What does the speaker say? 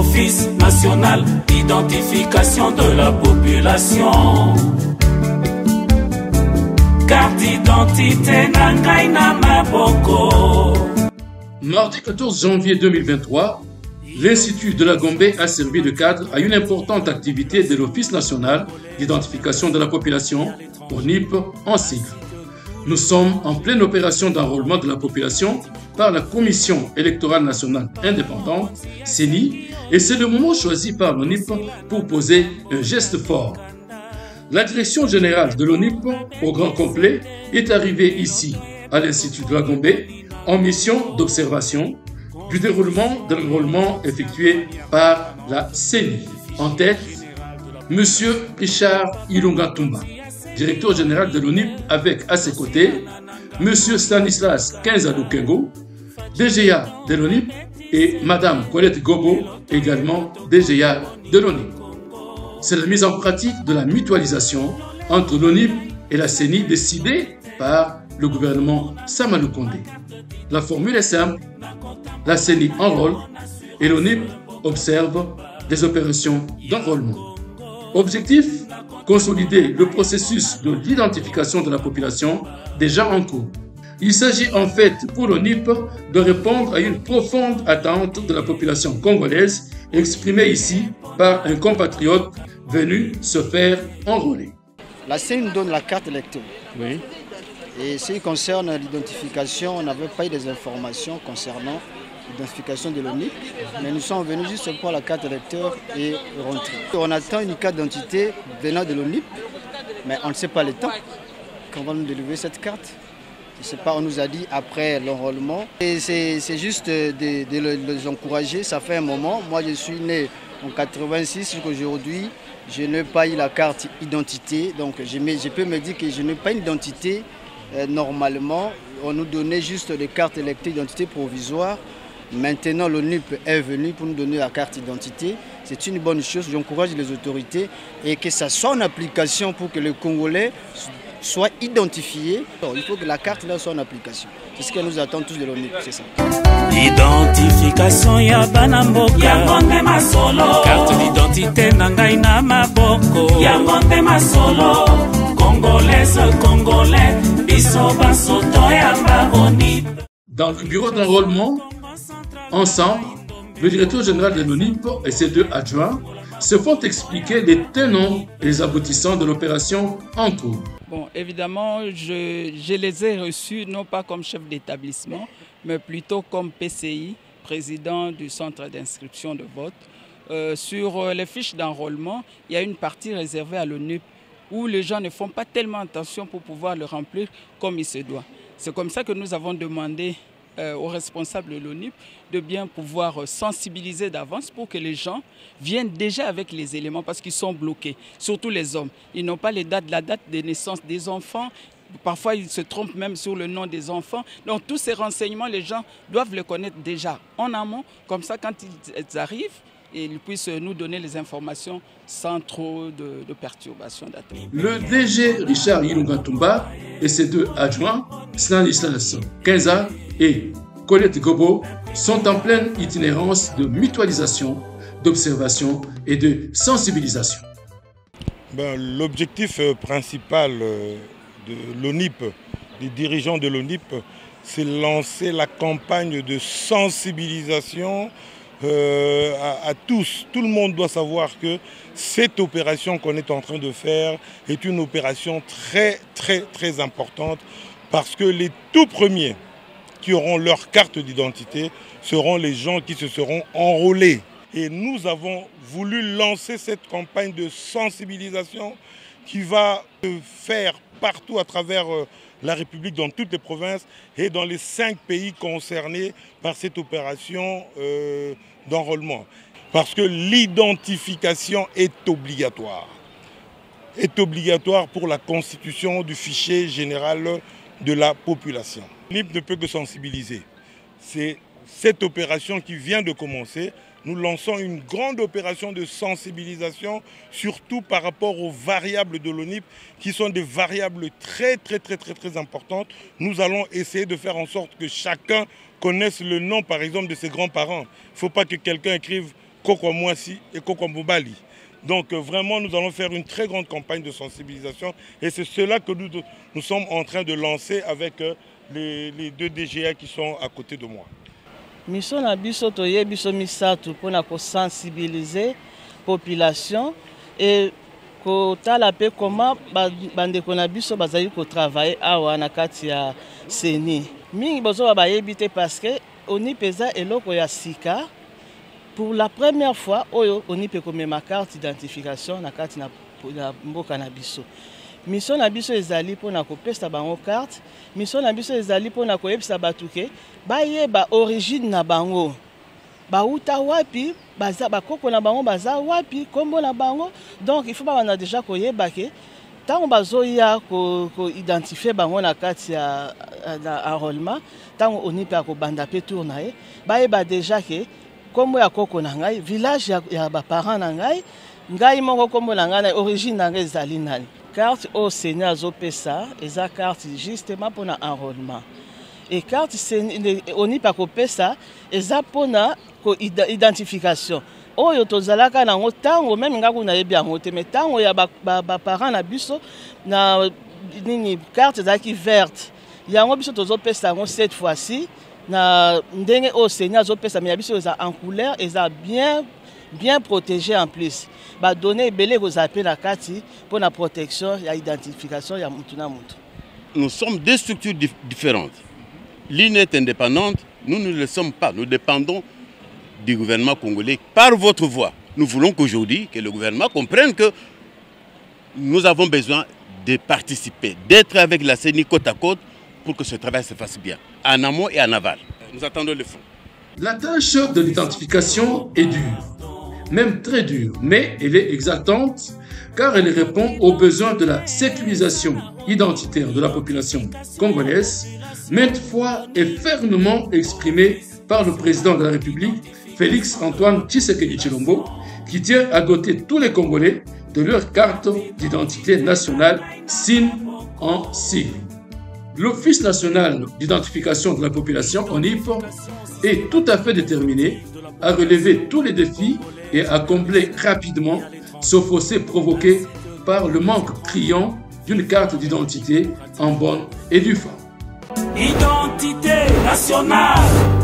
Office national d'identification de la population. Carte d'identité nangai na maboko. Mardi 14 janvier 2023, l'Institut de la Gombe a servi de cadre à une importante activité de l'Office national d'identification de la population, ONIP en sigle. Nous sommes en pleine opération d'enrôlement de la population par la Commission électorale nationale indépendante, CENI, et c'est le moment choisi par l'ONIP pour poser un geste fort. La direction générale de l'ONIP, au grand complet, est arrivée ici, à l'Institut de la Gombe, en mission d'observation du déroulement de l'enrôlement effectué par la CENI. En tête, M. Richard Ilunga Tumba, directeur général de l'ONIP, avec à ses côtés M. Stanislas Kenzalukengo, DGA de l'ONIP, et Mme Colette Gobo, également DGA de l'ONIP. C'est la mise en pratique de la mutualisation entre l'ONIP et la CENI décidée par le gouvernement Sama Lukonde. La formule est simple, la CENI enrôle et l'ONIP observe des opérations d'enrôlement. Objectif, consolider le processus de l'identification de la population déjà en cours. Il s'agit en fait pour l'ONIP de répondre à une profonde attente de la population congolaise exprimée ici par un compatriote venu se faire enrôler. La CENI nous donne la carte électorale. Oui. Et ce qui concerne l'identification, on n'avait pas eu des informations concernant l'identification de l'ONIP, mais nous sommes venus juste pour la carte électeur et rentrer. On attend une carte d'identité venant de l'ONIP, mais on ne sait pas le temps qu'on va nous délivrer cette carte. Je ne sais pas, on nous a dit après l'enrôlement. C'est juste de les encourager, ça fait un moment. Moi je suis né en 86, jusqu'aujourd'hui, je n'ai pas eu la carte identité, donc je peux me dire que je n'ai pas une identité. Normalement, on nous donnait juste les cartes électorales d'identité provisoire. Maintenant, l'ONIP est venu pour nous donner la carte d'identité. C'est une bonne chose. J'encourage les autorités et que ça soit en application pour que les Congolais soient identifiés. Il faut que la carte là soit en application. C'est ce que nous attendons tous de l'ONIP, c'est ça. Identification ya banamboka yangonde masolo. Carte d'identité nangai na maboko yangonde masolo. Congolaise, Congolais, biso basoto ya ONIP. Dans le bureau d'enrôlement, ensemble, le directeur général de l'ONIP et ses deux adjoints se font expliquer les tenants et les aboutissants de l'opération en cours. Bon, évidemment, je les ai reçus non pas comme chef d'établissement, mais plutôt comme PCI, président du centre d'inscription de vote. Sur les fiches d'enrôlement, il y a une partie réservée à l'ONIP où les gens ne font pas tellement attention pour pouvoir le remplir comme il se doit. C'est comme ça que nous avons demandé aux responsables de l'ONIP de bien pouvoir sensibiliser d'avance pour que les gens viennent déjà avec les éléments parce qu'ils sont bloqués, surtout les hommes. Ils n'ont pas la date de naissance des enfants. Parfois, ils se trompent même sur le nom des enfants. Donc, tous ces renseignements, les gens doivent les connaître déjà en amont. Comme ça, quand ils arrivent, ils puissent nous donner les informations sans trop de perturbations d'attente. Le DG Richard Ilunga Tumba et ses deux adjoints, Stanislas Kenza et Colette Gobo, sont en pleine itinérance de mutualisation, d'observation et de sensibilisation. L'objectif principal de l'ONIP, des dirigeants de l'ONIP, c'est lancer la campagne de sensibilisation à tous. Tout le monde doit savoir que cette opération qu'on est en train de faire est une opération très importante parce que les tout premiers qui auront leur carte d'identité seront les gens qui se seront enrôlés. Et nous avons voulu lancer cette campagne de sensibilisation qui va se faire partout à travers la République, dans toutes les provinces et dans les 5 pays concernés par cette opération d'enrôlement. Parce que l'identification est obligatoire. Est obligatoire pour la constitution du fichier général de la population. L'ONIP ne peut que sensibiliser. C'est cette opération qui vient de commencer. Nous lançons une grande opération de sensibilisation, surtout par rapport aux variables de l'ONIP, qui sont des variables très importantes. Nous allons essayer de faire en sorte que chacun connaisse le nom, par exemple, de ses grands-parents. Il ne faut pas que quelqu'un écrive Kokwamouassi et Kokwambobali. Donc vraiment, nous allons faire une très grande campagne de sensibilisation et c'est cela que nous sommes en train de lancer avec les 2 DGA qui sont à côté de moi. Mission na biso toye biso misato pona ko sensibiliser population et ko tala pe comment bandeko na biso bazali ko travailler awa na kati ya CENI. Mingi bozo ba yebite parce que oni pesa eloko ya sika. Pour la première fois, on peut comme ma carte d'identification na carte na mboka na biso. Mission na biso ezali pona ko pesa bango carte, mission na biso ezali pona ko yebisa batuke ba yeba origine na bango. Ba uta wapi, baza ba koko na bango baza wapi, kombo na bango. Donc il faut pas on a déjà ko yeba ke tant bazo ya ko identifier bango na carte ya enrôlement, tant on peut ko banda pe tourner, ba yeba déjà ke kombo ya koko na ngai village ya ba parents na ngai moko kombo na ngai origine na ngai ezali nani. Carte au Sénat zopesa eza carte justement pour enrôlement. Et carte oni pa kopesa eza pona ko identification. Oyo tozalaka nango tango même ngaku na yebi yango te mais tango ya ba parents na biso na nini carte ezaki verte. Yango biso tozopesa ngo cette fois-ci na ndenge au Sénat zopesa mais biso eza en couleur eza bien protégé en plus. Ba donner belé vous appelez la carte pour la protection et l'identification ya mutu na mutu. Nous sommes 2 structures différentes. L'une est indépendante, nous ne le sommes pas. Nous dépendons du gouvernement congolais par votre voix. Nous voulons qu'aujourd'hui, que le gouvernement comprenne que nous avons besoin de participer, d'être avec la CENI côte à côte pour que ce travail se fasse bien, en amont et en aval. Nous attendons le fond. La tâche de l'identification est dure, même très dure, mais elle est exaltante car elle répond aux besoins de la sécurisation identitaire de la population congolaise, maintes fois et fermement exprimée par le président de la République, Félix-Antoine Tshisekedi Tshilombo, qui tient à doter tous les Congolais de leur carte d'identité nationale signe en signe. L'Office national d'identification de la population, ONIP, est tout à fait déterminé à relever tous les défis et à combler rapidement ce fossé provoqué par le manque criant d'une carte d'identité en bonne et due forme. Identité nationale.